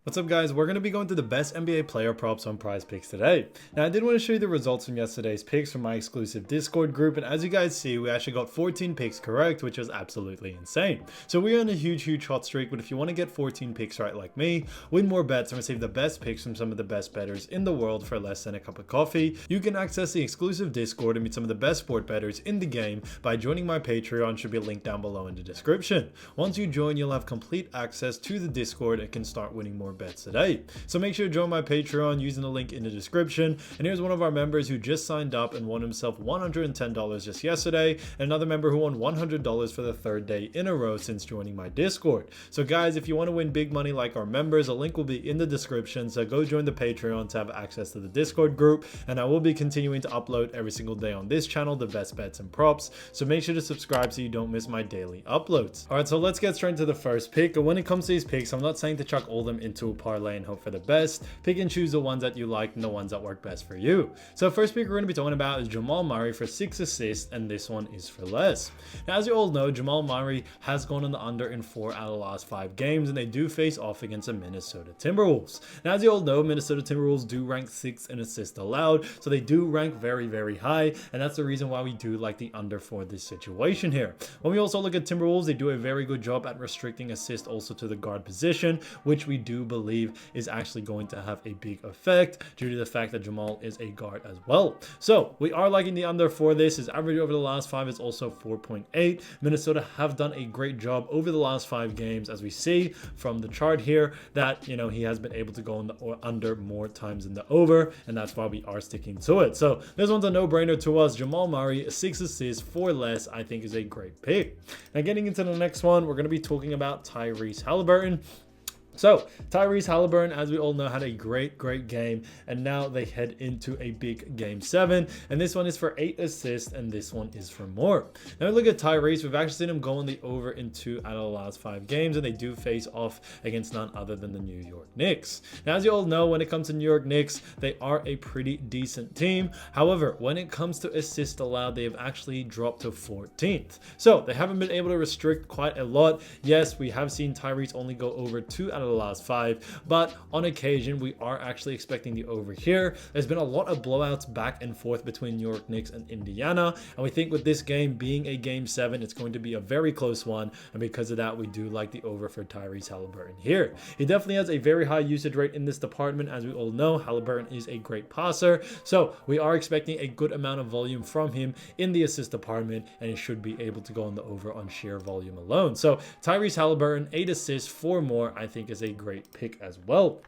What's up guys, we're going to be going through the best NBA player props on PrizePicks today. Now I did want to show you the results from yesterday's picks from my exclusive Discord group, and as you guys see, we actually got 14 picks correct, which was absolutely insane. So we're on a huge hot streak, but if you want to get 14 picks right like me, win more bets and receive the best picks from some of the best bettors in the world for less than a cup of coffee, you can access the exclusive Discord and meet some of the best sport bettors in the game by joining my Patreon. Should be a link down below in the description. Once you join, you'll have complete access to the Discord and can start winning more bets today. So make sure to join my Patreon using the link in the description. And here's one of our members who just signed up and won himself $110 just yesterday, and another member who won $100 for the third day in a row since joining my Discord. So guys, if you want to win big money like our members, a link will be in the description, so go join the Patreon to have access to the Discord group, and I will be continuing to upload every single day on this channel the best bets and props, so make sure to subscribe so you don't miss my daily uploads. Alright, so let's get straight into the first pick. And when it comes to these picks, I'm not saying to chuck all of them into a parlay and hope for the best. Pick and choose the ones that you like and the ones that work best for you. So first pick we're going to be talking about is Jamal Murray for 6 assists, and this one is for less. Now as you all know, Jamal Murray has gone on the under in 4 out of the last 5 games, and they do face off against the Minnesota Timberwolves. Now as you all know, Minnesota Timberwolves do rank 6th in assists allowed, so they do rank very high, and that's the reason why we do like the under for this situation here. When we also look at Timberwolves, they do a very good job at restricting assists also to the guard position, which we do believe is actually going to have a big effect due to the fact that Jamal is a guard as well. So we are liking the under for this. His average over the last 5 is also 4.8. Minnesota have done a great job over the last 5 games, as we see from the chart here, that he has been able to go on the under more times than the over, and that's why we are sticking to it. So this one's a no-brainer to us. Jamal Murray, 6 assists for less, I think is a great pick. Now getting into the next one, we're going to be talking about Tyrese Haliburton. So Tyrese Haliburton, as we all know, had a great game, and now they head into a big game 7, and this one is for 8 assists, and this one is for more. Now look at Tyrese. We've actually seen him go on the over in 2 out of the last 5 games, and they do face off against none other than the New York Knicks. Now as you all know, when it comes to New York Knicks, they are a pretty decent team. However, when it comes to assists allowed, they have actually dropped to 14th. So they haven't been able to restrict quite a lot. Yes, we have seen Tyrese only go over 2 out of the last 5, but on occasion we are actually expecting the over here. There's been a lot of blowouts back and forth between New York Knicks and Indiana, and we think with this game being a game 7, it's going to be a very close one, and because of that we do like the over for Tyrese Haliburton here. He definitely has a very high usage rate in this department. As we all know, Haliburton is a great passer, so we are expecting a good amount of volume from him in the assist department, and he should be able to go on the over on sheer volume alone. So Tyrese Haliburton, 8 assists, 4 more, I think is a great pick as well.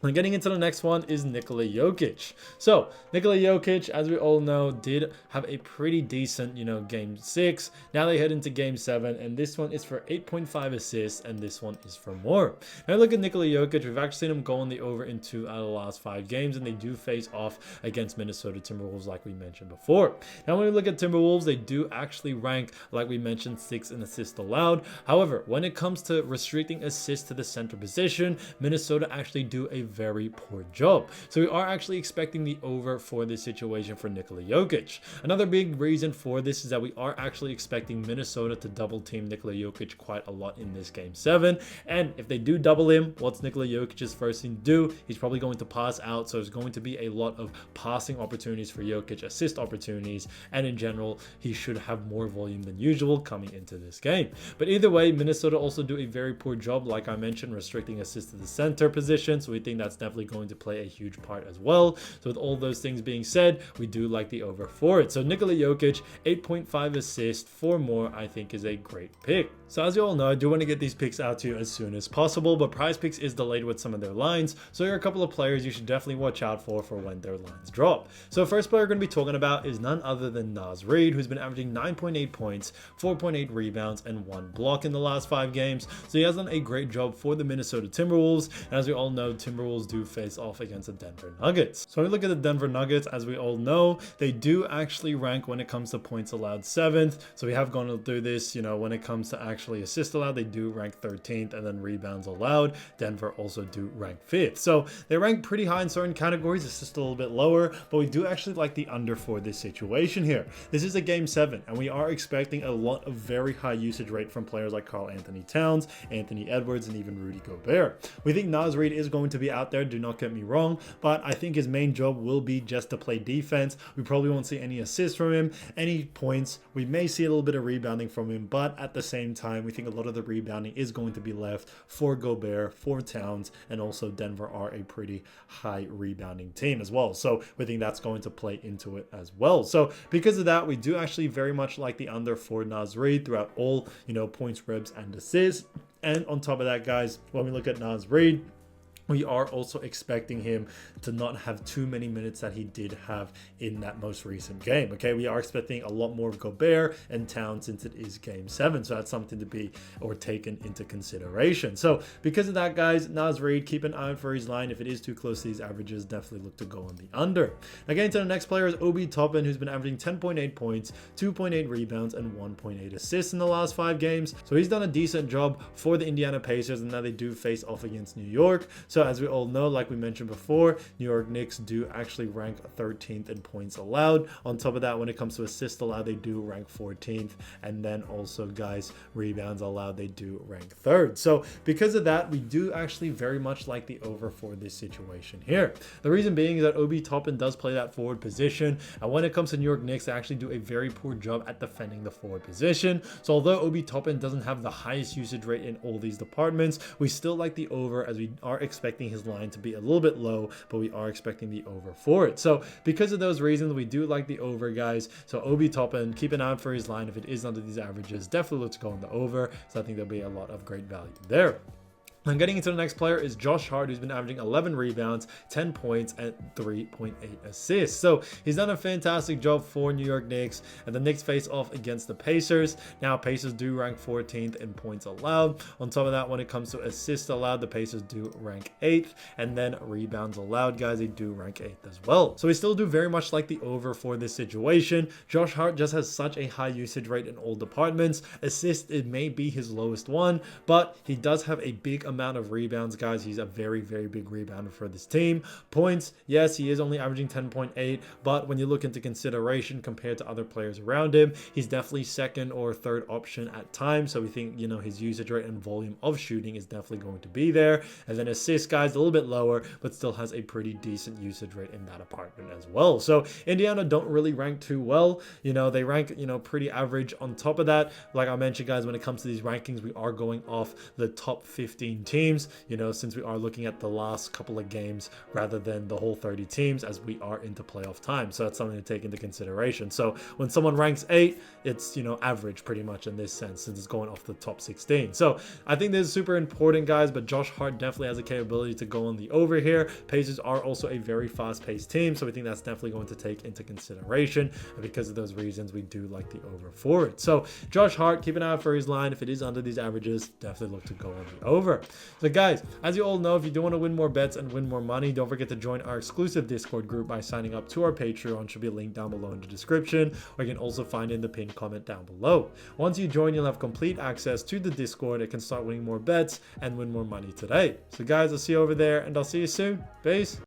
And getting into the next one is Nikola Jokic. So Nikola Jokic, as we all know, did have a pretty decent, game 6. Now they head into game 7, and this one is for 8.5 assists, and this one is for more. Now look at Nikola Jokic. We've actually seen him go on the over in 2 out of the last 5 games, and they do face off against Minnesota Timberwolves like we mentioned before. Now when we look at Timberwolves, they do actually rank, like we mentioned, 6th in assists allowed. However, when it comes to restricting assists to the center position, Minnesota actually do a very poor job. So we are actually expecting the over for this situation for Nikola Jokic. Another big reason for this is that we are actually expecting Minnesota to double team Nikola Jokic quite a lot in this game 7. And if they do double him, what's Nikola Jokic's first thing to do? He's probably going to pass out. So there's going to be a lot of passing opportunities for Jokic, assist opportunities, and in general, he should have more volume than usual coming into this game. But either way, Minnesota also do a very poor job, like I mentioned, restricting assists to the center position. So we think that's definitely going to play a huge part as well. So with all those things being said, we do like the over for it. So Nikola Jokic, 8.5 assists, 4 more, I think is a great pick. So as you all know, I do want to get these picks out to you as soon as possible, but PrizePicks is delayed with some of their lines. So here are a couple of players you should definitely watch out for when their lines drop. So first player we're going to be talking about is none other than Nas Reed, who's been averaging 9.8 points, 4.8 rebounds, and 1 block in the last 5 games. So he has done a great job for the Minnesota Timberwolves. And as we all know, Timberwolves Timberwolves do face off against the Denver Nuggets. So we look at the Denver Nuggets, as we all know, they do actually rank when it comes to points allowed 7th. So we have gone through this, when it comes to actually assists allowed, they do rank 13th, and then rebounds allowed, Denver also do rank 5th. So they rank pretty high in certain categories. It's just a little bit lower, but we do actually like the under for this situation here. This is a game 7, and we are expecting a lot of very high usage rate from players like Karl Anthony Towns, Anthony Edwards, and even Rudy Gobert. We think Nas Reed is going to be out there, do not get me wrong, but I think his main job will be just to play defense. We probably won't see any assists from him, any points. We may see a little bit of rebounding from him, but at the same time, we think a lot of the rebounding is going to be left for Gobert, for Towns, and also Denver are a pretty high rebounding team as well. So we think that's going to play into it as well. So because of that, we do actually very much like the under for Nas Reed throughout all, points, ribs, and assists. And on top of that, guys, when we look at Nas Reed, we are also expecting him to not have too many minutes that he did have in that most recent game. Okay, we are expecting a lot more of Gobert and Towns since it is game 7. So that's something to be taken into consideration. So because of that, guys, Nas Reed, keep an eye out for his line. If it is too close to these averages, definitely look to go on the under. Now getting to the next player is Obi Toppin, who's been averaging 10.8 points, 2.8 rebounds, and 1.8 assists in the last 5 games. So he's done a decent job for the Indiana Pacers, and now they do face off against New York. So as we all know, like we mentioned before, New York Knicks do actually rank 13th in points allowed. On top of that, when it comes to assists allowed, they do rank 14th. And then also, guys, rebounds allowed, they do rank 3rd. So because of that, we do actually very much like the over for this situation here. The reason being is that Obi Toppin does play that forward position. And when it comes to New York Knicks, they actually do a very poor job at defending the forward position. So although Obi Toppin doesn't have the highest usage rate in all these departments, we still like the over, as we are expecting his line to be a little bit low, but we are expecting the over for it. So because of those reasons, we do like the over, guys. So Obi Toppin, keep an eye out for his line. If it is under these averages, definitely let's go on the over. So I think there'll be a lot of great value there. And getting into the next player is Josh Hart, who's been averaging 11 rebounds, 10 points, and 3.8 assists. So he's done a fantastic job for New York Knicks, and the Knicks face off against the Pacers. Now, Pacers do rank 14th in points allowed. On top of that, when it comes to assists allowed, the Pacers do rank 8th, and then rebounds allowed, guys, they do rank 8th as well. So we still do very much like the over for this situation. Josh Hart just has such a high usage rate in all departments. Assists, it may be his lowest one, but he does have a big amount of rebounds, guys. He's a very, very big rebounder for this team. Points, yes, he is only averaging 10.8, but when you look into consideration compared to other players around him, he's definitely 2nd or 3rd option at times. So we think, his usage rate and volume of shooting is definitely going to be there. And then assists, guys, a little bit lower, but still has a pretty decent usage rate in that apartment as well. So Indiana don't really rank too well. They rank, pretty average. On top of that, like I mentioned, guys, when it comes to these rankings, we are going off the top 15 teams, since we are looking at the last couple of games rather than the whole 30 teams, as we are into playoff time. So that's something to take into consideration. So when someone ranks 8, it's, average pretty much in this sense, since it's going off the top 16. So I think this is super important, guys, but Josh Hart definitely has the capability to go on the over here. Pacers are also a very fast-paced team, so we think that's definitely going to take into consideration. And because of those reasons, we do like the over for it. So Josh Hart, keep an eye out for his line. If it is under these averages, definitely look to go on the over. So guys, as you all know, if you do want to win more bets and win more money, don't forget to join our exclusive Discord group by signing up to our Patreon. Should be a link down below in the description, or you can also find it in the pinned comment down below. Once you join, you'll have complete access to the Discord and can start winning more bets and win more money today. So guys, I'll see you over there, and I'll see you soon. Peace.